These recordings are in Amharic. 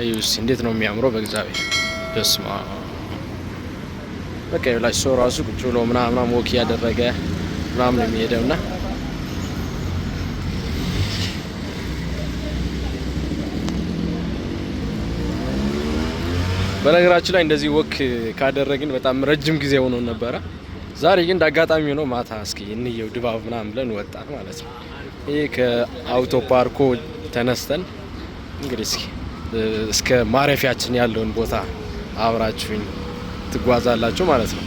እዩስ እንዴት ነው የሚያምረው! በእግዚአብሔር በስማ በቃ ይላሽ ሰው ራሱ ቁጭ ብሎ ምናምን ወክ ያደረገ ምናምን ነው የሚሄደውና በነገራችን ላይ እንደዚህ ወክ ካደረግን በጣም ረጅም ጊዜ ሆኖ ነበረ። ዛሬ ግን እንዳጋጣሚ ሆኖ ማታ እስኪ እንየው ድባብ ምናምን ብለን ወጣን ማለት ነው። ይሄ ከአውቶ ፓርኮ ተነስተን እንግዲህ እስከ ማረፊያችን ያለውን ቦታ አብራችሁኝ ትጓዛላችሁ ማለት ነው።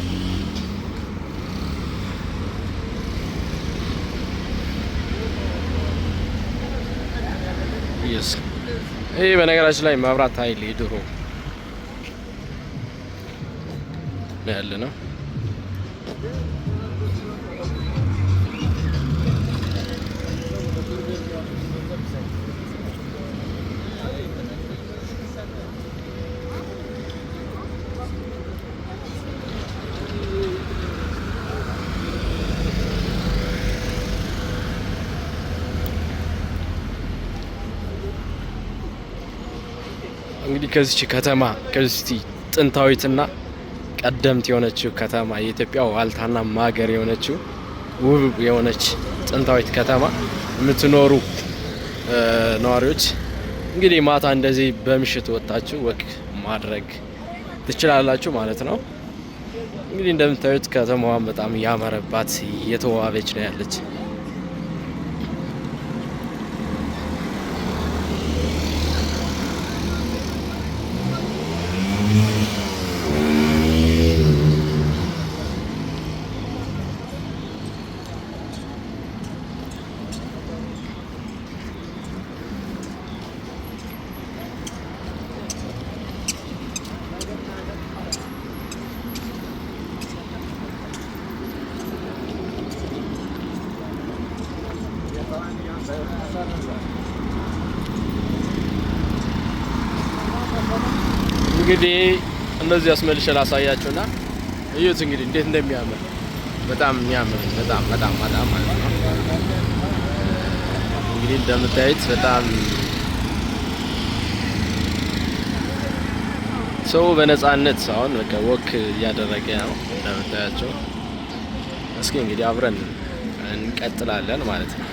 ይሄ በነገራችን ላይ መብራት ኃይል ድሮ ያለ ነው። እንግዲህ ከዚች ከተማ ከዚህ ጥንታዊትና ቀደምት የሆነችው ከተማ የኢትዮጵያ ዋልታና ማገር የሆነችው ውብ የሆነች ጥንታዊት ከተማ የምትኖሩ ነዋሪዎች እንግዲህ ማታ እንደዚህ በምሽት ወጣችሁ ወክ ማድረግ ትችላላችሁ ማለት ነው። እንግዲህ እንደምታዩት ከተማዋን በጣም ያመረባት የተዋበች ነው ያለች። እንግዲህ እንደዚህ አስመልሼ ላሳያችሁና እዩት እንግዲህ እንዴት እንደሚያምር በጣም የሚያምር በጣም ማለት ነው። እንግዲህ እንደምታዩት በጣም ሰው በነፃነት አሁን በቃ ወክ እያደረገ ነው እንደምታያቸው። እስኪ እንግዲህ አብረን እንቀጥላለን ማለት ነው።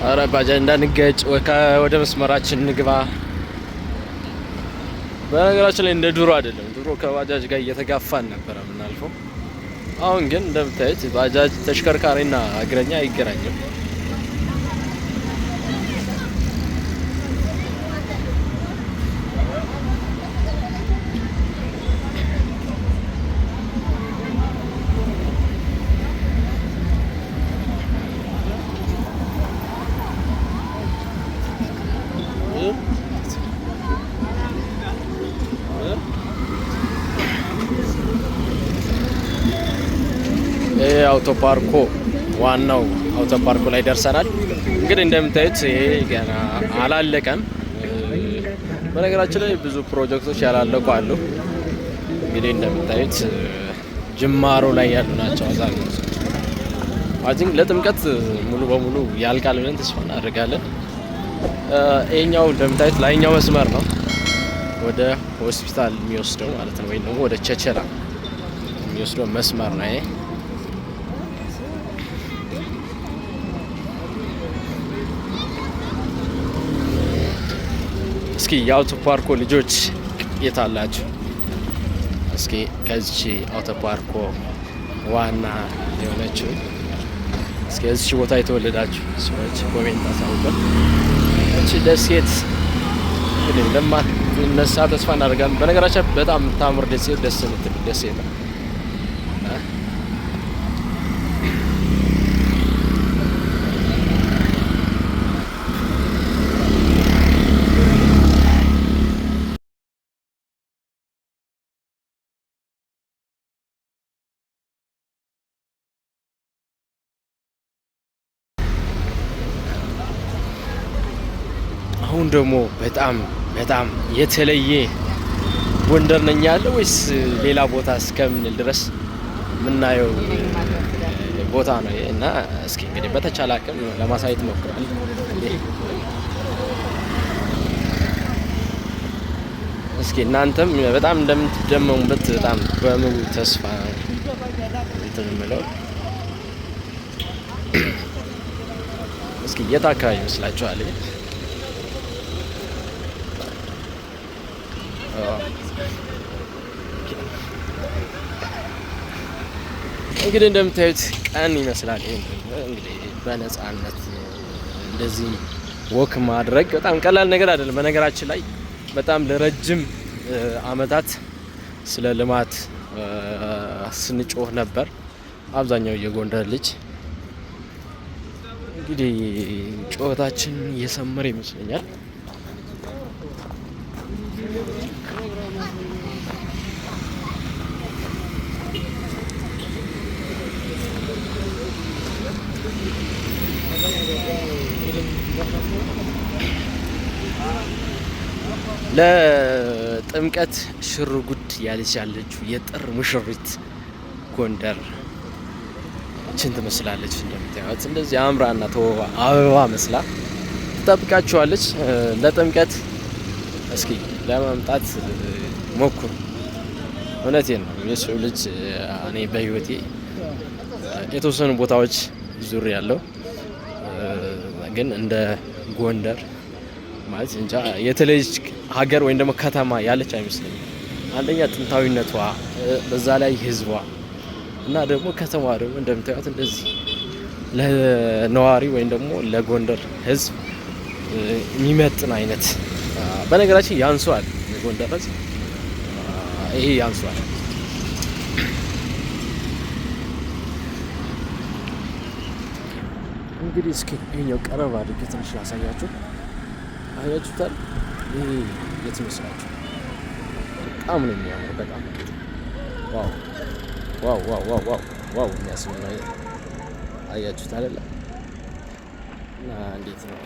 አረ ባጃጅ እንዳንገጭ ወደ መስመራችን እንግባ። በነገራችን ላይ እንደ ድሮ አይደለም። ድሮ ከባጃጅ ጋር እየተጋፋን ነበረ የምናልፈው። አሁን ግን እንደምታዩት ባጃጅ ተሽከርካሪና እግረኛ አይገናኝም። አውቶ ፓርኮ ዋናው አውቶ ፓርኮ ላይ ደርሰናል። እንግዲህ እንደምታዩት ይሄ ገና አላለቀም። በነገራችን ላይ ብዙ ፕሮጀክቶች ያላለቁ አሉ። እንግዲህ እንደምታዩት ጅማሮ ላይ ያሉ ናቸው አብዛኞቹ። አይ ቲንክ ለጥምቀት ሙሉ በሙሉ ያልቃል ብለን ተስፋ እናደርጋለን። ይሄኛው እንደምታዩት ላይኛው መስመር ነው ወደ ሆስፒታል የሚወስደው ማለት ነው፣ ወይም ደግሞ ወደ ቸቸላ የሚወስደው መስመር ነው ይሄ። እስኪ የአውቶ ፓርኮ ልጆች የት አላችሁ? እስኪ ከዚህ አውቶ ፓርኮ ዋና የሆነችው እስኪ እዚህ ቦታ የተወለዳችሁ ሰዎች ኮሜንት አሳውቁን። እቺ ደሴት እንግዲህ እንደማትነሳ ተስፋ እናደርጋለን። በነገራችን በጣም የምታምር ደሴት ደስ የምትል ደሴት ነው። አሁን ደግሞ በጣም የተለየ ጎንደር ነኝ ያለ ወይስ ሌላ ቦታ እስከምንል ድረስ የምናየው ቦታ ነው እና እስኪ እንግዲህ በተቻለ አቅም ለማሳየት ሞክራለሁ። እስኪ እናንተም በጣም እንደምትደመሙበት በጣም በሙሉ ተስፋ እንትን የምለው እስኪ የት አካባቢ ይመስላችኋል? እንግዲህ እንደምታዩት ቀን ይመስላል። እንግዲህ በነፃነት እንደዚህ ወክ ማድረግ በጣም ቀላል ነገር አይደለም። በነገራችን ላይ በጣም ለረጅም አመታት ስለ ልማት ስንጮህ ነበር አብዛኛው የጎንደር ልጅ። እንግዲህ ጩኸታችን እየሰመረ ይመስለኛል። ለጥምቀት ሽር ጉድ ያለች ያለችው የጥር ሙሽሪት ጎንደር ችን ትመስላለች። እንደምታዩት እንደዚህ አምራና ተውባ አበባ መስላ ትጠብቃችኋለች። ለጥምቀት እስኪ ለማምጣት ሞክሩ። እውነቴን ነው። የሰው ልጅ እኔ በህይወቴ የተወሰኑ ቦታዎች ዙር ያለው ግን እንደ ጎንደር ማለት እንጃ የተለየች ሀገር ወይም ደግሞ ከተማ ያለች አይመስለኝም። አንደኛ ጥንታዊነቷ፣ በዛ ላይ ህዝቧ እና ደግሞ ከተማዋ ደግሞ እንደምታዩት እንደዚህ ለነዋሪ ወይም ደግሞ ለጎንደር ህዝብ የሚመጥን አይነት በነገራችን ያንሷል። የጎንደር ህዝብ ይሄ ያንሷል። እንግዲህ እስኪ ይሄኛው ቀረብ አድርጌ ትንሽ ላሳያችሁ። አያችሁታል? ይሄ የት ይመስላችሁ? በጣም ነው የሚያምረው። በጣም ዋው ዋው ዋው ዋው ዋው ዋው የሚያስብል ነው። አያችሁት አይደለ? እና እንዴት ነው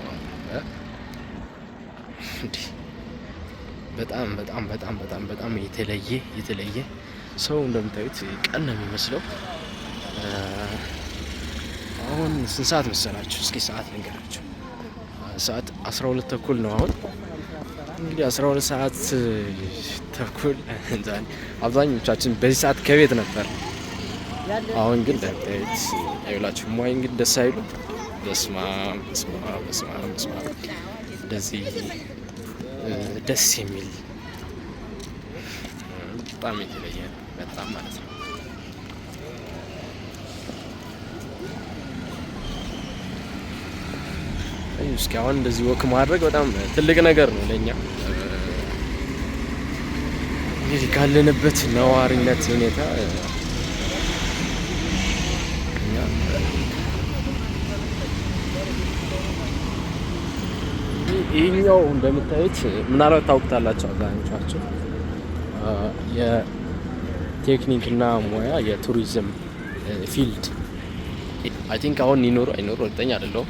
እንዴ? በጣም በጣም በጣም በጣም በጣም የተለየ ሰው እንደምታዩት ቀን ነው የሚመስለው። አሁን ስንት ሰዓት መሰላችሁ? እስኪ ሰዓት ልንገራችሁ። ሰዓት 12 ተኩል ነው። አሁን እንግዲህ 12 ሰዓት ተኩል አብዛኞቻችን በዚህ ሰዓት ከቤት ነበር። አሁን ግን እንደምታዩት አይውላችሁ ሟይ እንግዲህ ደስ አይሉ። በስማ እንደዚህ ደስ የሚል በጣም የተለየ በጣም ማለት ነው። እስኪ አሁን እንደዚህ ወክ ማድረግ በጣም ትልቅ ነገር ነው ለኛ። እንግዲህ ካለንበት ነዋሪነት ሁኔታ ይሄኛው እንደምታዩት ምናልባት ታውቁታላችሁ አብዛኞቻችሁ የቴክኒክና ሙያ የቱሪዝም ፊልድ አይ ቲንክ አሁን ይኖሩ አይኖሩ እርግጠኛ አይደለሁም።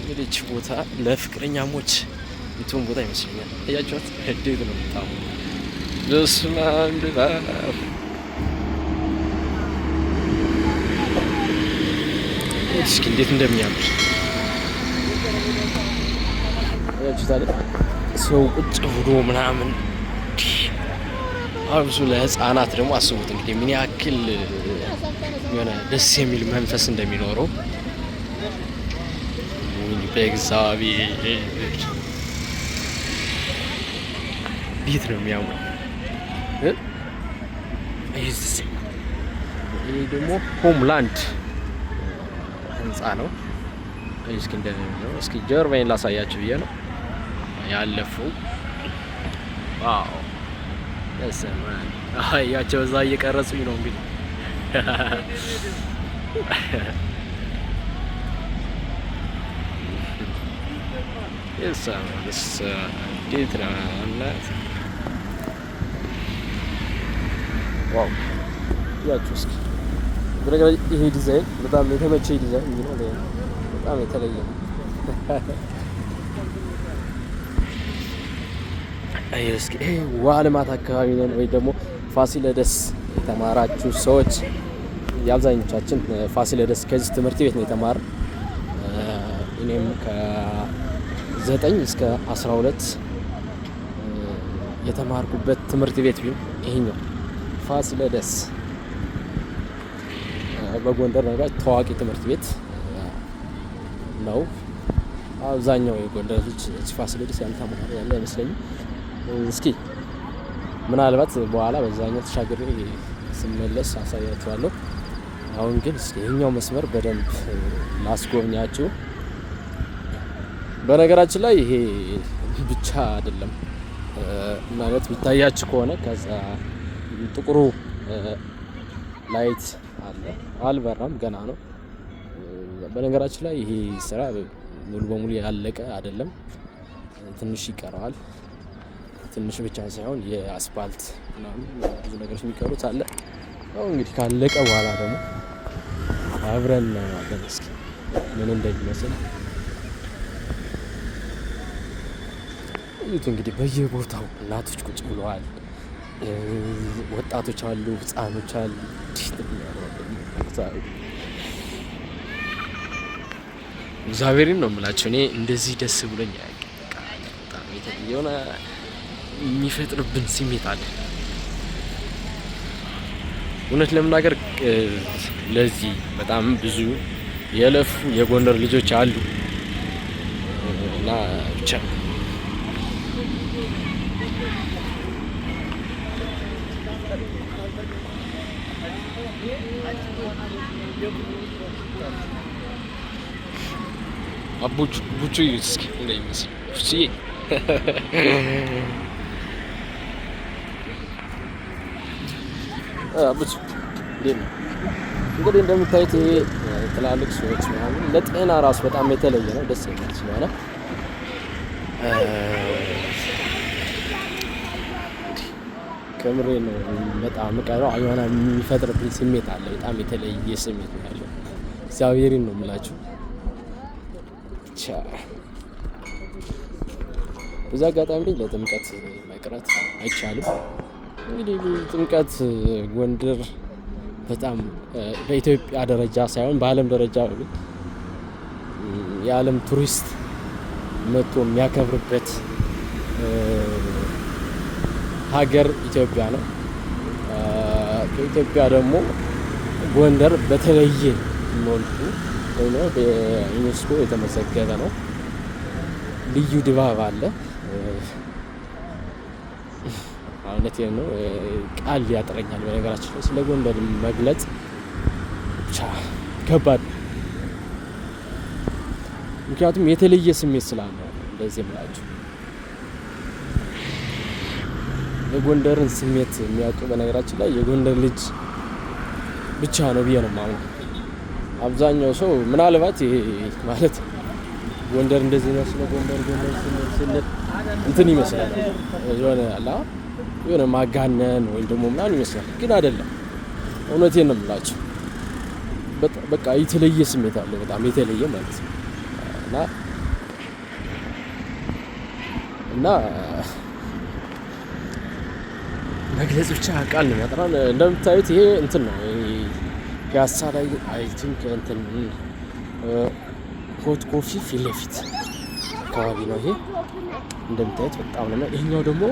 እንግዲህ ቦታ ለፍቅረኛሞች እንትን ቦታ ይመስለኛል። አያችኋት? እንዴት ነው በጣም በስመ አብ እስኪ እንዴት እንደሚያምር አያችሁት? ሰው ቁጭ ብሎ ምናምን አብዙ ለህፃናት ደግሞ አስቡት እንግዲህ ምን ያክል የሆነ ደስ የሚል መንፈስ እንደሚኖረው በእግዚአብሔር ቤት ነው የሚያምረው። ይሄ ደግሞ ሆምላንድ ህንፃ ነው። እስኪ እንደዚህ እስኪ ጀርባዬን ላሳያችሁ ብዬ ነው ያለፈው። ዋው ለሰማን አያቸው እዛ እየቀረጹኝ ነው እንግዲህ የሳምንስ እንዴት ነው እናት? ዋው ያችሁ እስኪ በነገራችን ይሄ ዲዛይን በጣም የተመቸኝ ዲዛይን ነው። በጣም የተለየ ነው። እስኪ ውሃ ልማት አካባቢ ነን ወይ ደግሞ ፋሲለደስ የተማራችሁ ሰዎች የአብዛኞቻችን ፋሲለደስ ከዚህ ትምህርት ቤት ነው የተማር። እኔም ከ9 እስከ 12 የተማርኩበት ትምህርት ቤት ቢሆን ይሄኛው ፋሲለደስ በጎንደር ነገር ታዋቂ ትምህርት ቤት ነው። አብዛኛው የጎንደር ልጅ ፋሲለደስ ያልተማረ ያለ አይመስለኝም። እስኪ ምናልባት በኋላ በዛኛው ተሻግሬ ስመለስ አሳያችኋለሁ። አሁን ግን እስኪ ይሄኛው መስመር በደንብ ላስጎብኛችሁ። በነገራችን ላይ ይሄ ብቻ አይደለም ማለት ቢታያችሁ ከሆነ ከዛ ጥቁሩ ላይት አለ፣ አልበራም፣ ገና ነው። በነገራችን ላይ ይሄ ስራ ሙሉ በሙሉ ያለቀ አይደለም፣ ትንሽ ይቀረዋል። ትንሽ ብቻ ሳይሆን የአስፓልት ምናምን ብዙ ነገሮች የሚቀሩት አለ። አሁን እንግዲህ ካለቀ በኋላ ደግሞ አብረን እናያለን እስኪ ምን እንደሚመስል። እዩት እንግዲህ በየቦታው እናቶች ቁጭ ብለዋል፣ ወጣቶች አሉ፣ ህፃኖች አሉ። እግዚአብሔርን ነው የምላቸው። እኔ እንደዚህ ደስ ብሎኝ በጣም የሆነ የሚፈጥርብን ስሜት አለ። እውነት ለመናገር ለዚህ በጣም ብዙ የለፉ የጎንደር ልጆች አሉ እና ብቻ ቡቹ እስኪ እንደሚመስል ቡቹዬ ቡቹ እንግዲህ እንደምታዩት ትላልቅ ሰዎች ምናምን ለጤና ራሱ በጣም የተለየ ነው፣ ደስ የሚል ስለሆነ ከምሬ ነው። በጣም ቀረው አይሆና የሚፈጥርብኝ ስሜት አለ። በጣም የተለየ ስሜት ነው ያለው። እግዚአብሔርን ነው የምላችሁ። በዛ አጋጣሚ ላይ ለጥምቀት መቅረት አይቻልም። እንግዲህ ጥምቀት ጎንደር በጣም በኢትዮጵያ ደረጃ ሳይሆን በዓለም ደረጃ የዓለም ቱሪስት መጥቶ የሚያከብርበት ሀገር ኢትዮጵያ ነው። ከኢትዮጵያ ደግሞ ጎንደር በተለየ መልኩ ወይ በዩኔስኮ የተመዘገበ ነው። ልዩ ድባብ አለ። እውነቴን ነው፣ ቃል ያጥረኛል። በነገራችን ላይ ስለ ጎንደር መግለጽ ብቻ ከባድ ነው። ምክንያቱም የተለየ ስሜት ስላለ እንደዚህ የምላችሁ። የጎንደርን ስሜት የሚያውቁ በነገራችን ላይ የጎንደር ልጅ ብቻ ነው ብዬ ነው የማምነው። አብዛኛው ሰው ምናልባት ይሄ ማለት ጎንደር እንደዚህ ነው ስለ ጎንደር ስንል እንትን ይመስላል፣ የሆነ ማጋነን ወይም ደግሞ ምናምን ይመስላል፣ ግን አይደለም። እውነቴን ነው የምላቸው። በቃ የተለየ ስሜት አለው፣ በጣም የተለየ ማለት ነው። እና መግለጽ ብቻ ቃል ነው ያጥራል። እንደምታዩት ይሄ እንትን ነው ፒያሳ ላይ አይ ቲንክ እንትን ሆት ኮፊ ፊት ለፊት አካባቢ ነው ይሄ። እንደምታዩት በጣም ነው። ይሄኛው ደግሞ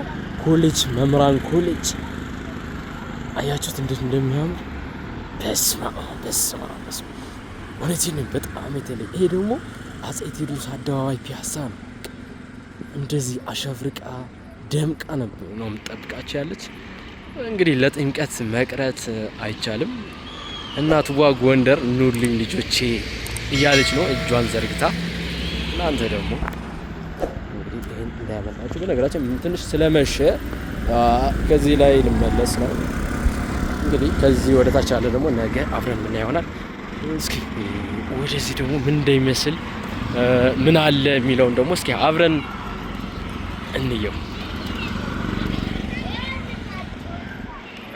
ኮሌጅ መምህራን ኮሌጅ አያችሁት እንዴት እንደሚያምር። በስማ እውነቴን ነው፣ በጣም የተለየ። ይሄ ደግሞ አፄ ቴዎድሮስ አደባባይ ፒያሳ ነው። እንደዚህ አሸብርቃ ደምቃ ነው የምጠብቃቸው ያለች። እንግዲህ ለጥምቀት መቅረት አይቻልም። እናትዋ ጎንደር ኑልኝ ልጆቼ እያለች ነው እጇን ዘርግታ። እናንተ ደግሞ እንግዲህ ይሄን እንዳያመልጣችሁ። በነገራችን ትንሽ ስለመሸ ከዚህ ላይ ልመለስ ነው። እንግዲህ ከዚህ ወደ ታች ያለ ደግሞ ነገ አብረን ምን ይሆናል። እስኪ ወደዚህ ደግሞ ምን እንደሚመስል ምን አለ የሚለውን ደግሞ እስኪ አብረን እንየው።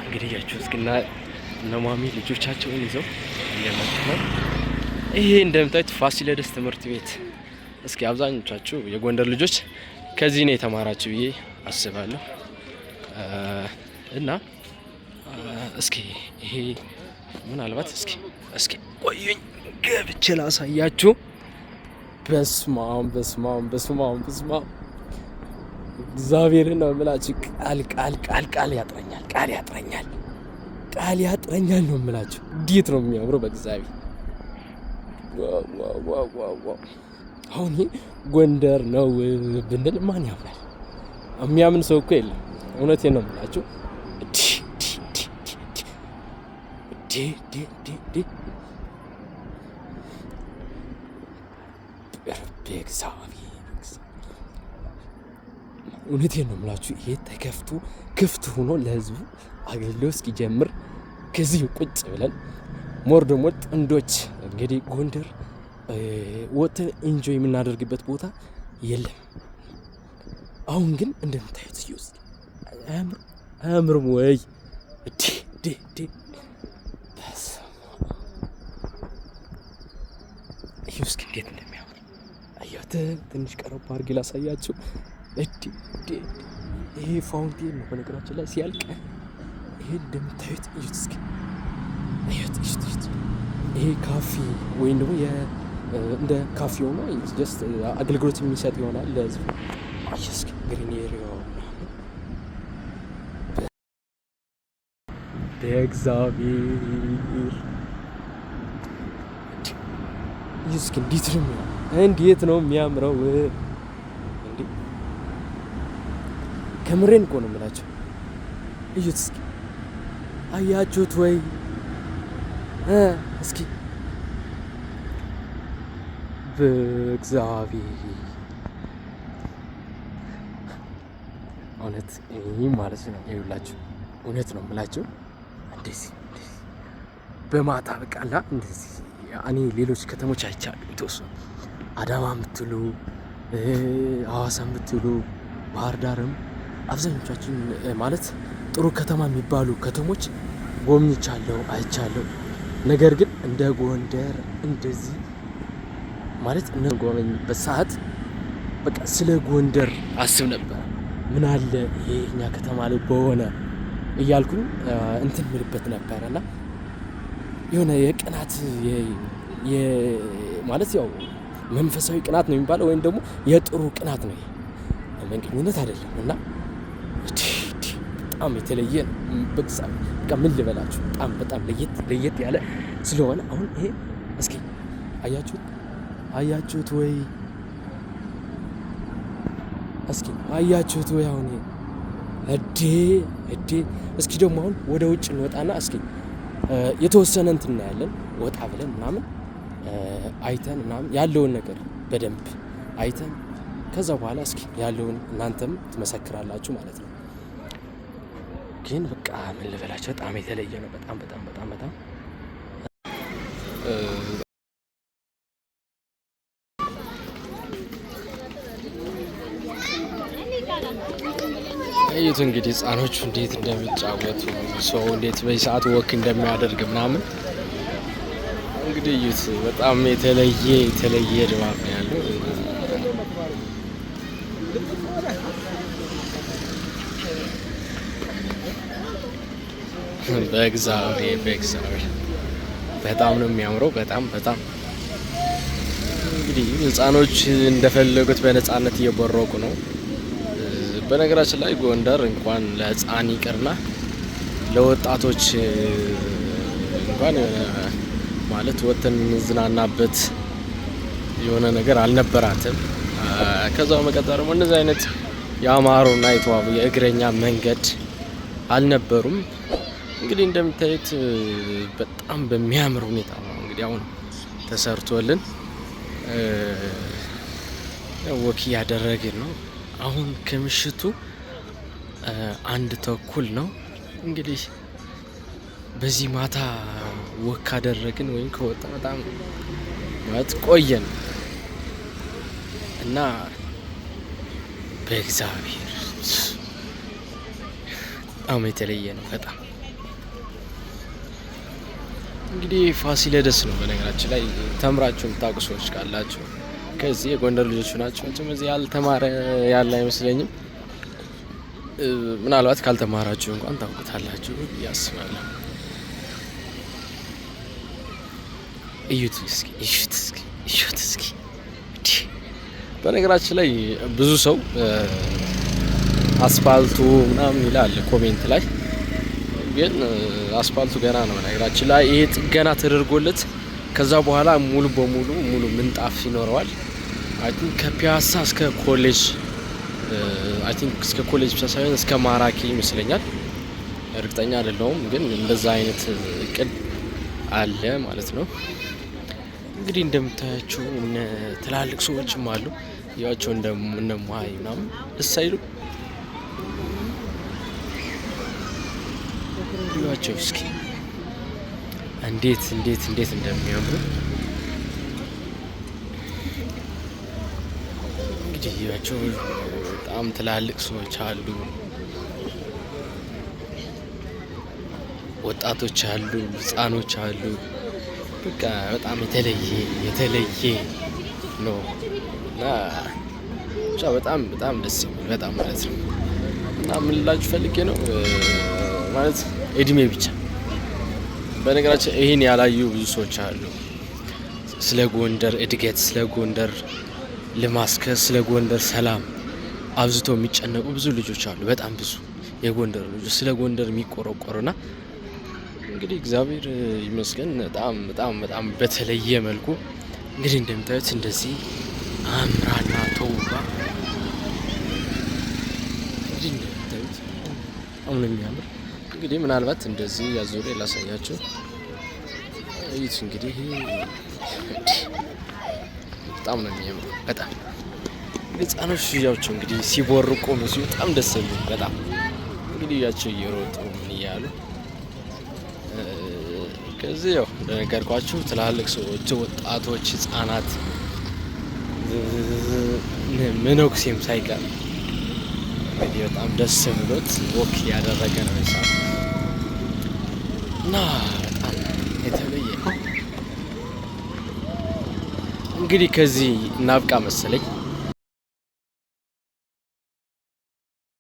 እንግዲህ ያችሁ እስኪና ነማሚ ልጆቻቸውን ይዘው እየመጡ ነው። ይሄ እንደምታዩት ፋሲለደስ ትምህርት ቤት። እስኪ አብዛኞቻችሁ የጎንደር ልጆች ከዚህ ነው የተማራችሁ ብዬ አስባለሁ። እና እስኪ ይሄ ምናልባት እስኪ ቆዩኝ ገብቼ ላሳያችሁ። በስማም እግዚአብሔርን ነው የምላችሁ። ቃል ያጥረኛል ነው የምላችሁ። እንዴት ነው የሚያምረው በእግዚአብሔር። ዋው አሁን ይሄ ጎንደር ነው ብንል ማን ያምናል? የሚያምን ሰው እኮ የለም። እውነቴን ነው የምላችሁ። እውነቴን ነው የምላችሁ። ይሄ ተከፍቶ ክፍት ሆኖ ለህዝቡ አገልግሎት እስኪጀምር ከዚህ ቁጭ ብለን ሞር ደግሞ ጥንዶች እንግዲህ ጎንደር ወጥተን ኢንጆይ የምናደርግበት ቦታ የለም። አሁን ግን እንደምታዩት ይውስጥ አያምርም ወይ? ይውስጥ እንዴት እንደሚያምር አያት። ትንሽ ቀረብ አድርጌ ላሳያችሁ። ይሄ ፋውንቴን ነው በነገራችን ላይ ሲያልቅ። ይሄ እንደምታዩት እዩት። ይሄ ካፌ ወይም ደግሞ እንደ ካፌ ሆኖ ጀስት አገልግሎት የሚሰጥ ይሆናል ለህዝብ። ግሪን ኤሪያው በእግዚአብሔር እንዴት ነው የሚያምረው! ከምሬን እኮ ነው የምላቸው። እዩት እስኪ፣ አያችሁት ወይ? እስኪ በእግዚአብሔር እውነት ይህ ማለት ነው። ይኸውላችሁ እውነት ነው የምላቸው። እንደዚህ በማታ በቃላ እንደዚህ እኔ ሌሎች ከተሞች አይቻሉ የተወሰኑ አዳማ የምትሉ ሐዋሳ የምትሉ ባህር ዳርም አብዛኞቻችን ማለት ጥሩ ከተማ የሚባሉ ከተሞች ጎብኝቻለሁ፣ አይቻለሁ። ነገር ግን እንደ ጎንደር እንደዚህ ማለት ጎበኝበት ሰዓት በቃ ስለ ጎንደር አስብ ነበር። ምን አለ ይሄ እኛ ከተማ ላይ በሆነ እያልኩኝ እንትን ምልበት ነበረ እና የሆነ የቅናት ማለት ያው መንፈሳዊ ቅናት ነው የሚባለው ወይም ደግሞ የጥሩ ቅናት ነው። መንቀኝነት አይደለም እና በጣም የተለየ በቃ ምን ልበላችሁ፣ በጣም ለየት ያለ ስለሆነ አሁን ይሄ እስኪ አያችሁት ወይ? እስኪ አያችሁት ወይ? አሁን እዴ እስኪ ደግሞ አሁን ወደ ውጭ እንወጣና እስኪ የተወሰነ እንትን እናያለን። ወጣ ብለን ምናምን አይተን ምናምን ያለውን ነገር በደንብ አይተን ከዛ በኋላ እስኪ ያለውን እናንተም ትመሰክራላችሁ ማለት ነው። ግን በቃ ምን ልበላችሁ በጣም የተለየ ነው። በጣም እዩት እንግዲህ ህፃኖቹ እንዴት እንደሚጫወቱ ሰው እንዴት በሰዓት ወክ እንደሚያደርግ ምናምን እንግዲህ እዩት። በጣም የተለየ ድባብ ነው ያለው። በእግዚአብሔር በጣም ነው የሚያምረው። በጣም እንግዲህ ህፃኖች እንደፈለጉት በነፃነት እየቦረቁ ነው። በነገራችን ላይ ጎንደር እንኳን ለህፃን ይቅርና ለወጣቶች እንኳን ማለት ወጥተን የምንዝናናበት የሆነ ነገር አልነበራትም። ከዛ በመቀጠል ደግሞ እንደዚህ አይነት ያማሩና የተዋቡ የእግረኛ መንገድ አልነበሩም። እንግዲህ እንደምታዩት በጣም በሚያምር ሁኔታ ነው እንግዲህ አሁን ተሰርቶልን ወክ እያደረግን ነው። አሁን ከምሽቱ 1:30 ነው። እንግዲህ በዚህ ማታ ወክ አደረግን ወይም ከወጣ በጣም ማለት ቆየን እና በእግዚአብሔር በጣም የተለየ ነው። በጣም እንግዲህ ፋሲለደስ ነው። በነገራችን ላይ ተምራችሁ የምታውቁ ሰዎች ካላችሁ ከዚህ የጎንደር ልጆች ናቸው። እዚህ ያልተማረ ያለ አይመስለኝም። ምናልባት ካልተማራችሁ እንኳን ታውቁታላችሁ ያስባለሁ። እዩት እስኪ። በነገራችን ላይ ብዙ ሰው አስፋልቱ ምናምን ይላል ኮሜንት ላይ፣ ግን አስፋልቱ ገና ነው። በነገራችን ላይ ይሄ ጥገና ተደርጎለት ከዛ በኋላ ሙሉ በሙሉ ምንጣፍ ይኖረዋል። አይ ቲንክ ከፒያሳ እስከ ኮሌጅ አይ ቲንክ እስከ ኮሌጅ ብቻ ሳይሆን እስከ ማራኪ ይመስለኛል፣ እርግጠኛ አይደለሁም። ግን እንደዛ አይነት እቅድ አለ ማለት ነው። እንግዲህ እንደምታያቸው እነ ትላልቅ ሰዎችም አሉ። ያቸው እነ ማይ ምናምን ደስ አይሉ ያቸው እስኪ እንዴት እንደሚያምሩ እንግዲህ ያቸው በጣም ትላልቅ ሰዎች አሉ፣ ወጣቶች አሉ፣ ህፃኖች አሉ። በቃ በጣም የተለየ ነው እና ብቻ በጣም ደስ የሚል በጣም ማለት ነው። እና ምን ልላችሁ ፈልጌ ነው ማለት እድሜ ብቻ። በነገራችን ይህን ያላዩ ብዙ ሰዎች አሉ። ስለ ጎንደር እድገት፣ ስለ ጎንደር ልማስከስ፣ ስለ ጎንደር ሰላም አብዝቶ የሚጨነቁ ብዙ ልጆች አሉ። በጣም ብዙ የጎንደር ልጆች ስለ ጎንደር የሚቆረቆሩና እንግዲህ እግዚአብሔር ይመስገን በጣም በተለየ መልኩ እንግዲህ እንደምታዩት እንደዚህ አምራና ተውባ እንግዲህ እንደምታዩት በጣም ነው የሚያምር። እንግዲህ ምናልባት እንደዚህ ያዞሬ ላሳያችሁ። እዩት እንግዲህ በጣም ነው የሚያምር። በጣም ህፃኖች ያቸው እንግዲህ ሲቦርቁ ነው በጣም ደስ የሚል በጣም እንግዲህ ያቸው እየሮጡ ምን እያሉ ከዚህ ያው እንደነገርኳችሁ ትላልቅ ሰዎች፣ ወጣቶች፣ ህፃናት መነኩሴም ሳይቀር እንግዲህ በጣም ደስ ብሎት ወክ ያደረገ ነው ይሳል እና በጣም የተለየ እንግዲህ ከዚህ እናብቃ መሰለኝ።